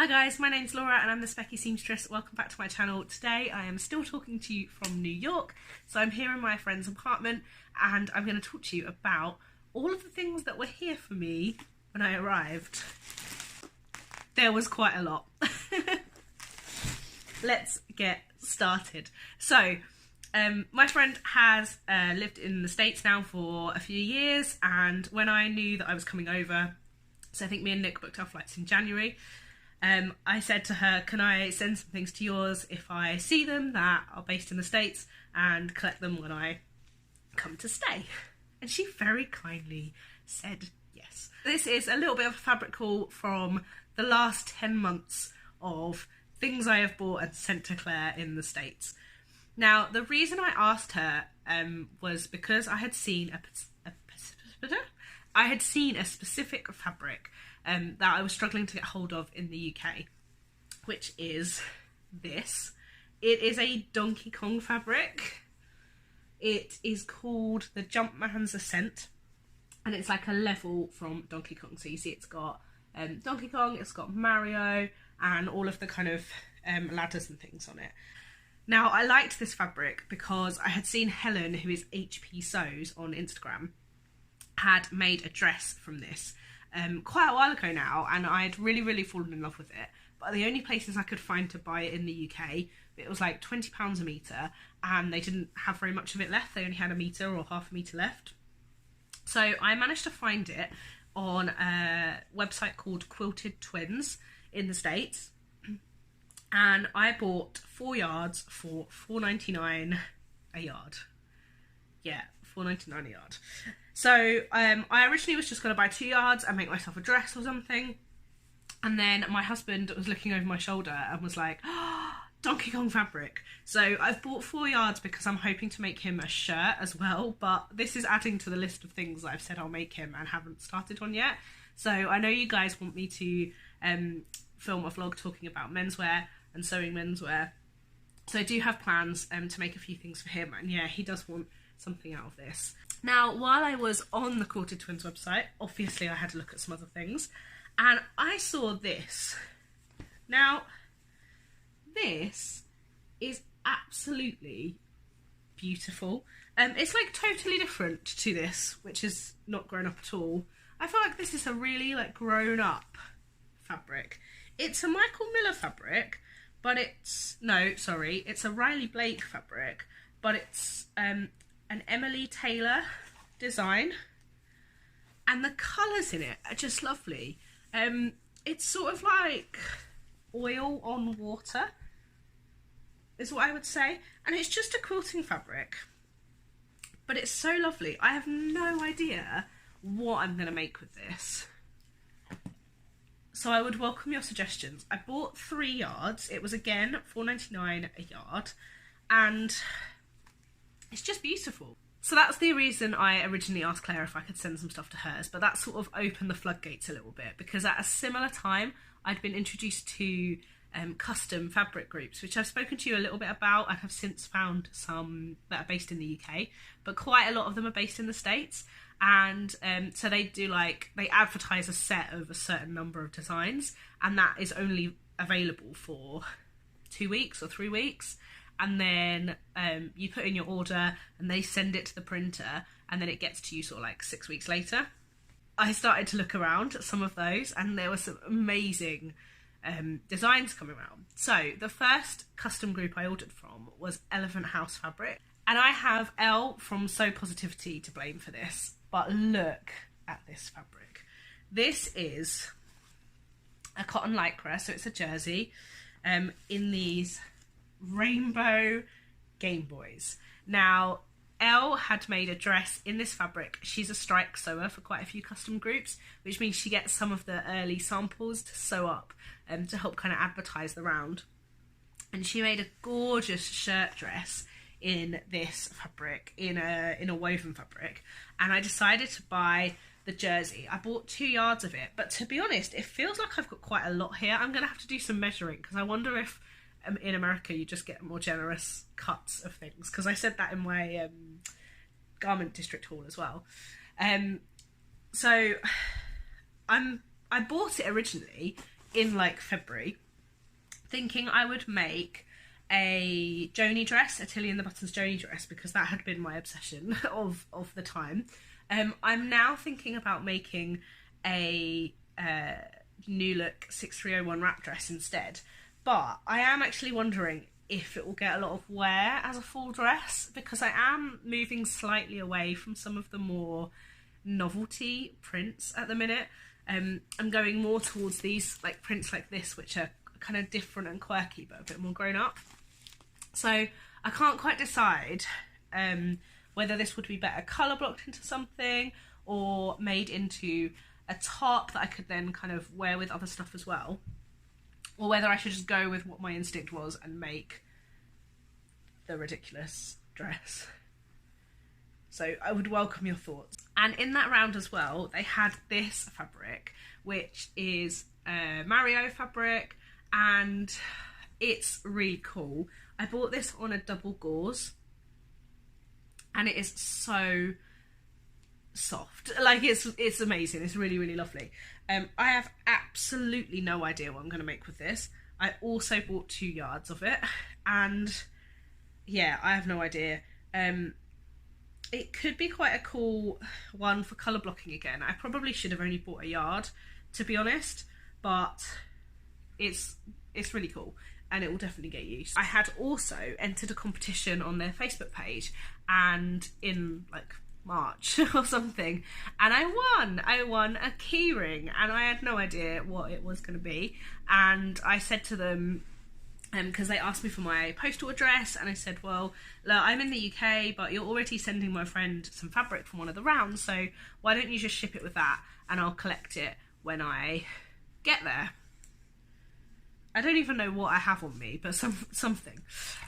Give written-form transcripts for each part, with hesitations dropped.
Hi guys, my name's Laura and I'm the Specky Seamstress. Welcome back to my channel. Today I am still talking to you from New York. So I'm here in my friend's apartment and I'm going to talk to you about all of the things that were here for me when I arrived. There was quite a lot. Let's get started. So, my friend has lived in the States now for a few years, and when I knew that I was coming over, so I think me and Nick booked our flights in January, I said to her, can I send some things to yours if I see them that are based in the States and collect them when I come to stay? And she very kindly said yes. This is a little bit of a fabric haul from the last 10 months of things I have bought and sent to Claire in the States. Now, the reason I asked her was because I had seen a specific fabric that I was struggling to get hold of in the UK, which is this. It is a Donkey Kong fabric. It is called the Jumpman's Ascent, and it's like a level from Donkey Kong. So you see it's got Donkey Kong, it's got Mario, and all of the kind of ladders and things on it. Now, I liked this fabric because I had seen Helen, who is HP Sews on Instagram, had made a dress from this quite a while ago now, and I had really fallen in love with it. But the only places I could find to buy it in the UK, it was like £20 a metre, and they didn't have very much of it left. They only had a metre or half a metre left. So I managed to find it on a website called Quilted Twins in the States, and I bought 4 yards for $4.99 a yard. Yeah, $4.99 a yard. So I originally was just going to buy 2 yards and make myself a dress or something, and then my husband was looking over my shoulder and was like, oh, Donkey Kong fabric. So I've bought 4 yards because I'm hoping to make him a shirt as well, but this is adding to the list of things that I've said I'll make him and haven't started on yet. So I know you guys want me to film a vlog talking about menswear and sewing menswear, so I do have plans to make a few things for him, and yeah, he does want something out of this. Now, while I was on the Quilted Twins website, obviously I had to look at some other things, and I saw this. Now, this is absolutely beautiful. It's like totally different to this, which is not grown up at all. I feel like this is a really like grown up fabric. It's a Michael Miller fabric, but it's a Riley Blake fabric, but it's an Emily Taylor design, and the colours in it are just lovely. It's sort of like oil on water is what I would say, and it's just a quilting fabric, but it's so lovely. I have no idea what I'm going to make with this, so I would welcome your suggestions. I bought 3 yards. It was again $4.99 a yard, and it's just beautiful. So that's the reason I originally asked Claire if I could send some stuff to hers, but that sort of opened the floodgates a little bit, because at a similar time I'd been introduced to custom fabric groups, which I've spoken to you a little bit about and have since found some that are based in the UK, but quite a lot of them are based in the States. And so they advertise a set of a certain number of designs, and that is only available for 2 weeks or 3 weeks. And then you put in your order and they send it to the printer, and then it gets to you sort of like 6 weeks later. I started to look around at some of those, and there were some amazing designs coming around. So the first custom group I ordered from was Elephant House Fabric, and I have Elle from Sew Positivity to blame for this, but look at this fabric. This is a cotton lycra, so it's a jersey, in these rainbow Game Boys. Now, Elle had made a dress in this fabric. She's a strike sewer for quite a few custom groups, which means she gets some of the early samples to sew up to help kind of advertise the round. And she made a gorgeous shirt dress in this fabric, in a woven fabric, and I decided to buy the jersey. I bought 2 yards of it, but to be honest, it feels like I've got quite a lot here. I'm going to have to do some measuring, because I wonder if in America you just get more generous cuts of things, because I said that in my garment district haul as well. So I bought it originally in like February, thinking I would make a Joni dress, a Tilly and the Buttons Joni dress, because that had been my obsession of the time. I'm now thinking about making a New Look 6301 wrap dress instead, but I am actually wondering if it will get a lot of wear as a full dress, because I am moving slightly away from some of the more novelty prints at the minute. I'm going more towards these like prints like this, which are kind of different and quirky but a bit more grown up. So I can't quite decide whether this would be better colour blocked into something or made into a top that I could then kind of wear with other stuff as well, or whether I should just go with what my instinct was and make the ridiculous dress. So I would welcome your thoughts. And in that round as well, they had this fabric, which is Mario fabric, and it's really cool. I bought this on a double gauze, and it is so soft. Like, it's amazing. It's really, really lovely. I have absolutely no idea what I'm going to make with this. I also bought 2 yards of it, and yeah, I have no idea. It could be quite a cool one for colour blocking again. I probably should have only bought a yard, to be honest, but it's really cool and it will definitely get used. I had also entered a competition on their Facebook page, and in like March or something, and I won a key ring, and I had no idea what it was going to be. And I said to them, because they asked me for my postal address, and I said, well, look, I'm in the UK, but you're already sending my friend some fabric from one of the rounds, so why don't you just ship it with that, and I'll collect it when I get there. I don't even know what I have on me, but something.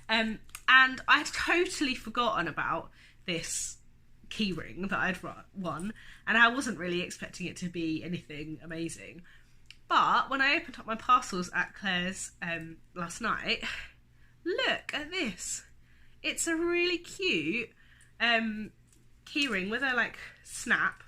And I'd totally forgotten about this key ring that I'd won, and I wasn't really expecting it to be anything amazing. But when I opened up my parcels at Claire's last night, look at this. It's a really cute key ring with a like snap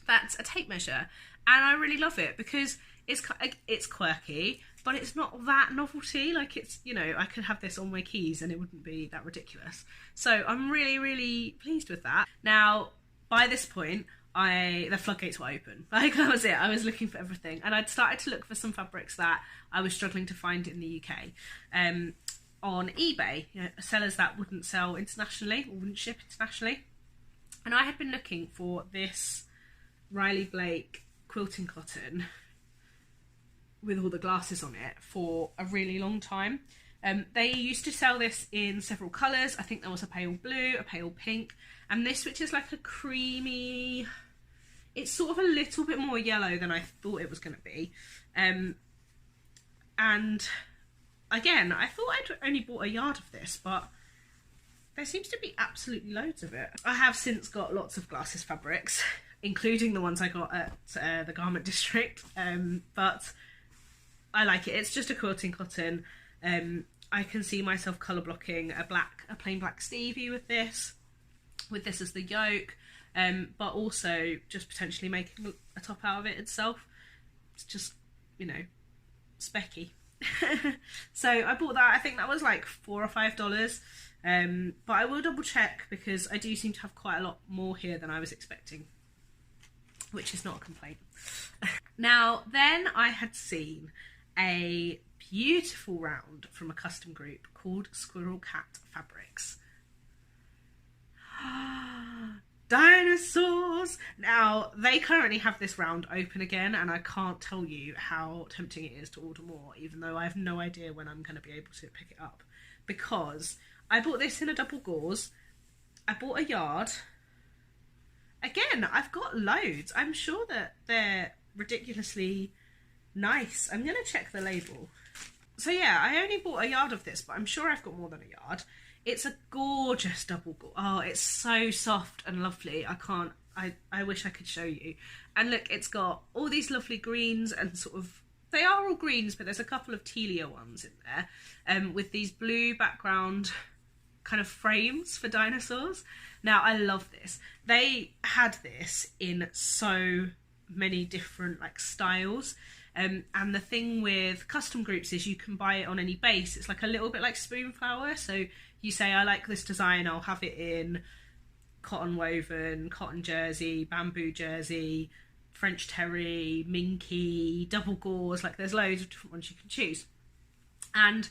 that's a tape measure, and I really love it because it's quirky, but it's not that novelty. Like, it's, you know, I could have this on my keys and it wouldn't be that ridiculous. So I'm really, really pleased with that. Now, by this point, the floodgates were open. Like, that was it. I was looking for everything, and I'd started to look for some fabrics that I was struggling to find in the UK on eBay, you know, sellers that wouldn't sell internationally or wouldn't ship internationally. And I had been looking for this Riley Blake quilting cotton with all the glasses on it for a really long time. They used to sell this in several colours. I think there was a pale blue, a pale pink, and this, which is like a creamy, it's sort of a little bit more yellow than I thought it was going to be. And again, I thought I'd only bought a yard of this, but there seems to be absolutely loads of it. I have since got lots of glasses fabrics, including the ones I got at the Garment District, but I like it. It's just a quilting cotton. I can see myself colour blocking a plain black Stevie with this as the yoke, but also just potentially making a top out of it itself. It's just, you know, specky. So I bought that. I think that was like $4 or $5, but I will double check because I do seem to have quite a lot more here than I was expecting, which is not a complaint. Now, then I had seen a beautiful round from a custom group called Squirrel Cat Fabrics. Dinosaurs! Now, they currently have this round open again, and I can't tell you how tempting it is to order more, even though I have no idea when I'm going to be able to pick it up. Because I bought this in a double gauze, I bought a yard. Again, I've got loads. I'm sure that they're ridiculously nice. I'm going to check the label. So yeah, I only bought a yard of this, but I'm sure I've got more than a yard. It's a gorgeous double gauze. Oh, it's so soft and lovely. I wish I could show you. And look, it's got all these lovely greens and sort of, they are all greens, but there's a couple of tealier ones in there, with these blue background kind of frames for dinosaurs. Now, I love this. They had this in so many different like styles. And the thing with custom groups is you can buy it on any base. It's like a little bit like Spoonflower. So you say, I like this design, I'll have it in cotton woven, cotton jersey, bamboo jersey, French terry, minky, double gauze. Like there's loads of different ones you can choose. And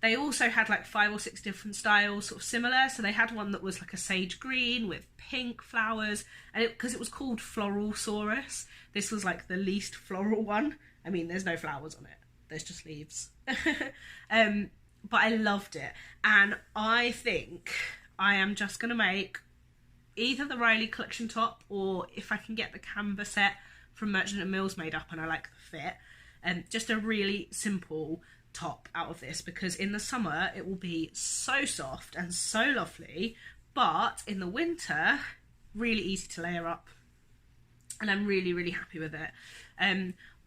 they also had like 5 or 6 different styles, sort of similar. So they had one that was like a sage green with pink flowers, and because it was called Floral Saurus, this was like the least floral one. I mean, there's no flowers on it, there's just leaves. But I loved it, and I think I am just gonna make either the Riley collection top, or if I can get the canvas set from Merchant and Mills made up and I like the fit, and just a really simple top out of this, because in the summer it will be so soft and so lovely, but in the winter really easy to layer up, and I'm really happy with it.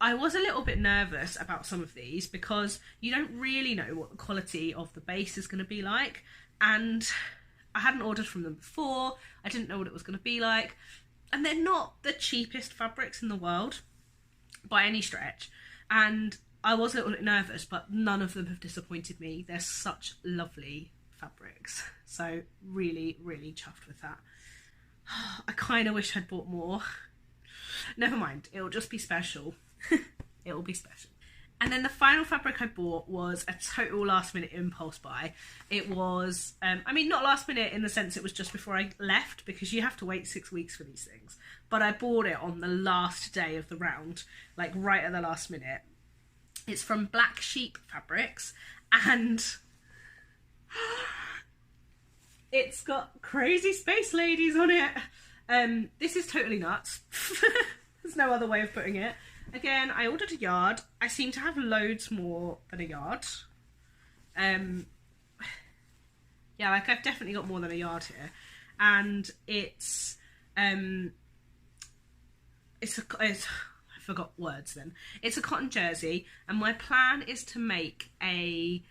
I was a little bit nervous about some of these because you don't really know what the quality of the base is going to be like, and I hadn't ordered from them before. I didn't know what it was going to be like, and they're not the cheapest fabrics in the world by any stretch, and I was a little bit nervous, but none of them have disappointed me. They're such lovely fabrics. So really chuffed with that. I kind of wish I'd bought more. Never mind, it'll just be special. It will be special. And then the final fabric I bought was a total last minute impulse buy. It was, I mean, not last minute in the sense it was just before I left, because you have to wait 6 weeks for these things. But I bought it on the last day of the round, like right at the last minute. It's from Black Sheep Fabrics, and it's got crazy space ladies on it. This is totally nuts. There's no other way of putting it. Again, I ordered a yard. I seem to have loads more than a yard. Yeah, like I've definitely got more than a yard here. And it's I forgot words then. It's a cotton jersey, and my plan is to make a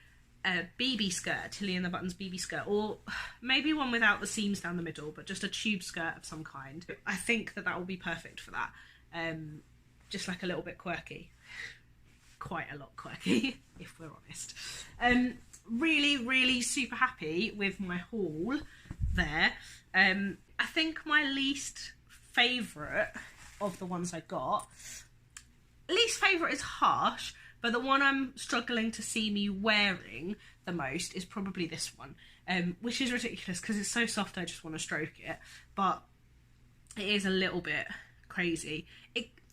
BB skirt, Tilly and the Buttons BB skirt, or maybe one without the seams down the middle, but just a tube skirt of some kind. I think that will be perfect for that. Just like a little bit quirky. Quite a lot quirky, if we're honest. Really super happy with my haul there. I think my least favourite of the ones I got, least favourite is harsh, but the one I'm struggling to see me wearing the most is probably this one, which is ridiculous because it's so soft I just want to stroke it, but it is a little bit crazy.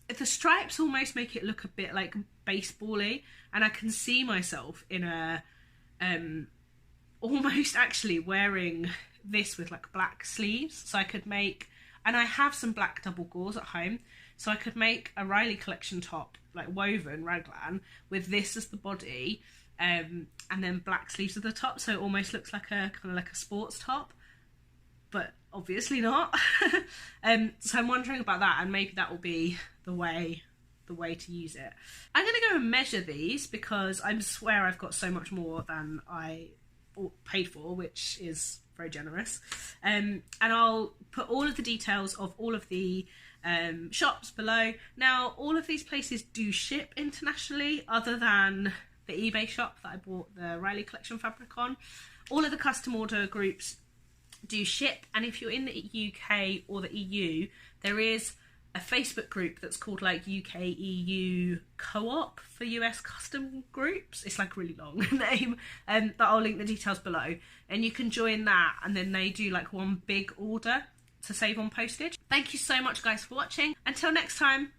The stripes almost make it look a bit like baseball-y, and I can see myself in a almost actually wearing this with like black sleeves, so I could make, and I have some black double gauze at home, so I could make a Riley collection top, like woven raglan, with this as the body, and then black sleeves at the top, so it almost looks like a kind of like a sports top, but obviously not. So I'm wondering about that, and maybe that will be the way to use it. I'm going to go and measure these because I swear I've got so much more than I paid for, which is very generous. And I'll put all of the details of all of the shops below. Now, all of these places do ship internationally, other than the eBay shop that I bought the Riley collection fabric on. All of the custom order groups do ship, and if you're in the UK or the EU, there is a Facebook group that's called like UK EU Co-op for US custom groups. It's like a really long name, that I'll link the details below, and you can join that, and then they do like one big order to save on postage. Thank you so much guys for watching. Until next time.